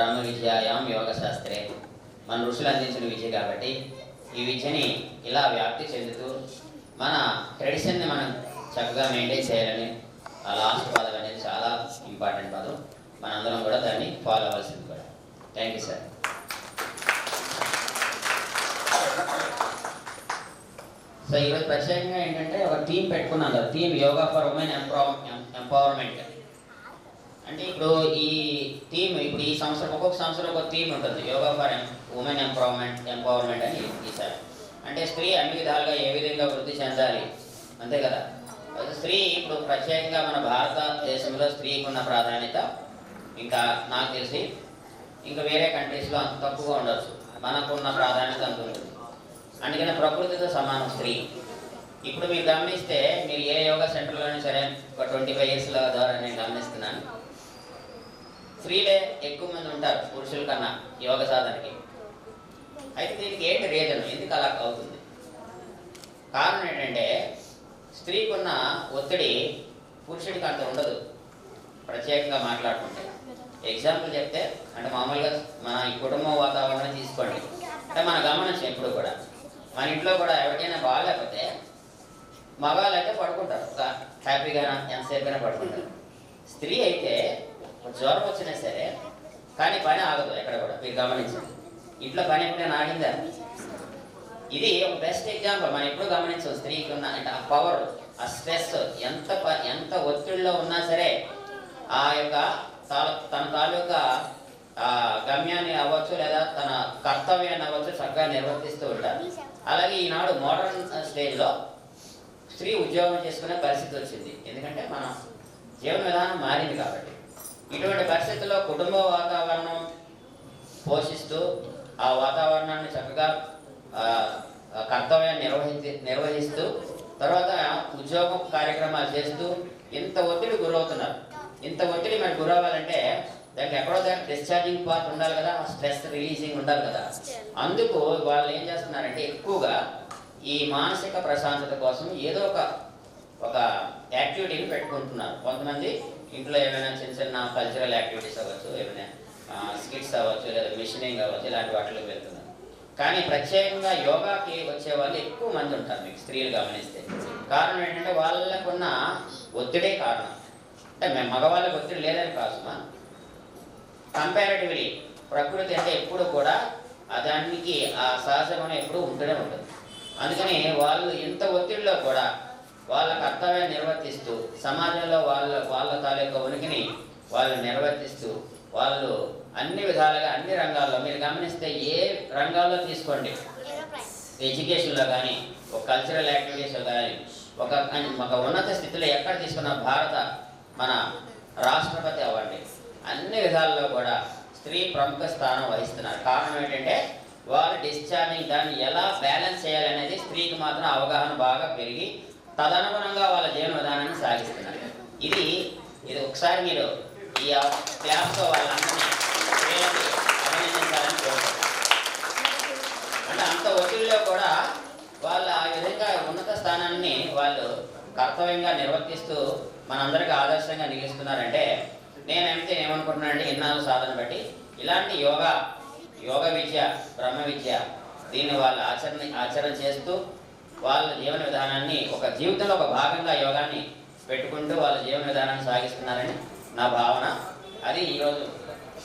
బ్రహ్మ విద్యాయాం యోగ శాస్త్రే మన ఋషులు అందించిన విద్య కాబట్టి ఈ విద్యని ఇలా వ్యాప్తి చెందుతూ మన ట్రెడిషన్ని మనం చక్కగా మెయింటైన్ చేయాలని ఆ లాస్ట్ పదం అనేది చాలా ఇంపార్టెంట్ పదం. మనందరం కూడా దాన్ని ఫాలో అవ్వాల్సింది కూడా. Thank you sir. సో ఈరోజు ప్రత్యేకంగా ఏంటంటే ఒక టీం పెట్టుకున్నాం కదా, team yoga for women empowerment. అంటే ఇప్పుడు ఈ టీం ఇప్పుడు ఈ సంవత్సరం ఒక్కొక్క సంవత్సరం ఒక థీమ్ ఉంటుంది, యోగా ఫర్ ఉమెన్ ఎంపవర్మెంట్ అని ఈసారి. అంటే స్త్రీ అన్ని విధాలుగా ఏ విధంగా వృద్ధి చెందాలి అంతే కదా. స్త్రీ ఇప్పుడు ప్రత్యేకంగా మన భారతదేశంలో స్త్రీకి ఉన్న ప్రాధాన్యత ఇంకా నాకు తెలిసి ఇంకా వేరే కంట్రీస్లో అంత తక్కువగా ఉండొచ్చు, మనకున్న ప్రాధాన్యత అంత ఉంటుంది. అందుకని ప్రకృతితో సమానం స్త్రీ. ఇప్పుడు మీరు గమనిస్తే మీరు ఏ యోగా సెంటర్లోనే సరే ఒక 25 yearsల ద్వారా నేను గమనిస్తున్నాను, స్త్రీలే ఎక్కువ మంది ఉంటారు పురుషుల కన్నా యోగ సాధనకి. అయితే దీనికి ఏంటి రీజన్, ఎందుకు అలా అవుతుంది? కారణం ఏంటంటే స్త్రీకి ఉన్న ఒత్తిడి పురుషుడికి అంత ఉండదు. ప్రత్యేకంగా మాట్లాడుకుంటే ఎగ్జాంపుల్ చెప్తే అంటే మామూలుగా మన ఈ కుటుంబ వాతావరణం తీసుకోండి. అంటే మన గమనించం ఎప్పుడు కూడా మన ఇంట్లో కూడా ఎవరికైనా బాగాలేకపోతే మగవాళ్ళు అయితే పడుకుంటారు, ఒక హ్యాపీగా ఎంతసేపుగా పడుకుంటారు. స్త్రీ అయితే జ్వరం వచ్చినా సరే కానీ పని ఆగదు ఎక్కడ కూడా. మీరు గమనించండి, ఇంట్లో పని ఎప్పుడైనా ఆగిందా? ఇది ఒక బెస్ట్ ఎగ్జాంపుల్. మనం ఎప్పుడు గమనించం స్త్రీకి ఉన్న అంటే ఆ పవర్, ఆ స్ట్రెస్, ఎంత ఒత్తిడిలో ఉన్నా సరే ఆ యొక్క తన తాలూకా గమ్యాన్ని అవ్వచ్చు లేదా తన కర్తవ్యాన్ని అవ్వచ్చు చక్కగా నిర్వర్తిస్తూ ఉంటారు. అలాగే ఈనాడు మోడర్న్ స్టేజ్లో స్త్రీ ఉద్యోగం చేసుకునే పరిస్థితి వచ్చింది, ఎందుకంటే మన జీవన విధానం మారింది కాబట్టి. ఇటువంటి పరిస్థితుల్లో కుటుంబ వాతావరణం పోషిస్తూ ఆ వాతావరణాన్ని చక్కగా కర్తవ్యాన్ని నిర్వహిస్తూ తర్వాత ఉద్యోగం కార్యక్రమాలు చేస్తూ ఇంత ఒత్తిడి గురవుతున్నారు. ఇంత ఒత్తిడి మనకు గురవ్వాలంటే దానికి ఎక్కడో దగ్గర డిశ్చార్జింగ్ పార్ట్ ఉండాలి కదా, స్ట్రెస్ రిలీజింగ్ ఉండాలి కదా. అందుకు వాళ్ళు ఏం చేస్తున్నారంటే ఎక్కువగా ఈ మానసిక ప్రశాంతత కోసం ఏదో ఒక యాక్టివిటీని పెట్టుకుంటున్నారు. కొంతమంది ఇంట్లో ఏమైనా చిన్న కల్చరల్ యాక్టివిటీస్ అవ్వచ్చు, ఏమైనా స్కిట్స్ అవ్వచ్చు, లేదా మిషనింగ్ అవ్వచ్చు, ఇలాంటి వాటికి వెళ్తున్నారు. కానీ ప్రత్యేకంగా యోగాకి వచ్చే వాళ్ళు ఎక్కువ మంది ఉంటారు మీకు స్త్రీలు గమనిస్తే. కారణం ఏంటంటే వాళ్ళకున్న ఒత్తిడే కారణం. అంటే మేము మగవాళ్ళకి ఒత్తిడి లేదని కాదుమా, కంపారిటివ్లీ ప్రకృతి అంటే ఎప్పుడు కూడా దానికి ఆ సహజమైన ఎప్పుడు ఉంటూనే ఉంటుంది. అందుకని వాళ్ళు ఇంత ఒత్తిడిలో కూడా వాళ్ళ కర్తవ్యాన్ని నిర్వర్తిస్తూ సమాజంలో వాళ్ళ తాలూకా ఉనికిని వాళ్ళు నిర్వర్తిస్తూ వాళ్ళు అన్ని విధాలుగా అన్ని రంగాల్లో మీరు గమనిస్తే ఏ రంగాల్లో తీసుకోండి, ఎడ్యుకేషన్లో కానీ ఒక కల్చరల్ యాక్టివిటీస్లో కానీ ఒక ఉన్నత స్థితిలో ఎక్కడ తీసుకున్న మన రాష్ట్రపతి అవ్వండి, అన్ని విధాల్లో కూడా స్త్రీ ప్రముఖ స్థానం వహిస్తున్నారు. కారణం ఏంటంటే వాళ్ళు డిశ్చార్జింగ్ దాన్ని ఎలా బ్యాలెన్స్ చేయాలనేది స్త్రీకి మాత్రం అవగాహన బాగా పెరిగి తదనుగుణంగా వాళ్ళ జీవన విధానాన్ని సాగిస్తున్నారు. ఇది ఒకసారి మీరు ఈ క్లాస్తో వాళ్ళందరినీ అభినందించాలని కోరుకుంటున్నారు. అంటే అంత ఒత్తిడిలో కూడా వాళ్ళు ఆ విధంగా ఉన్నత స్థానాన్ని వాళ్ళు కర్తవ్యంగా నిర్వర్తిస్తూ మనందరికీ ఆదర్శంగా నిలుస్తున్నారంటే నేనైతే ఏమనుకుంటున్నానంటే ఇన్నాళ్ళు సాధన బట్టి ఇలాంటి యోగ విద్య, బ్రహ్మ విద్య దీన్ని వాళ్ళు ఆచరణ చేస్తూ వాళ్ళ జీవన విధానాన్ని ఒక జీవితంలో ఒక భాగంగా యోగాన్ని పెట్టుకుంటూ వాళ్ళ జీవన విధానాన్ని సాగిస్తున్నారని నా భావన. అది ఈరోజు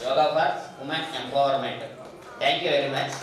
yoga for women empowerment. Thank you very much.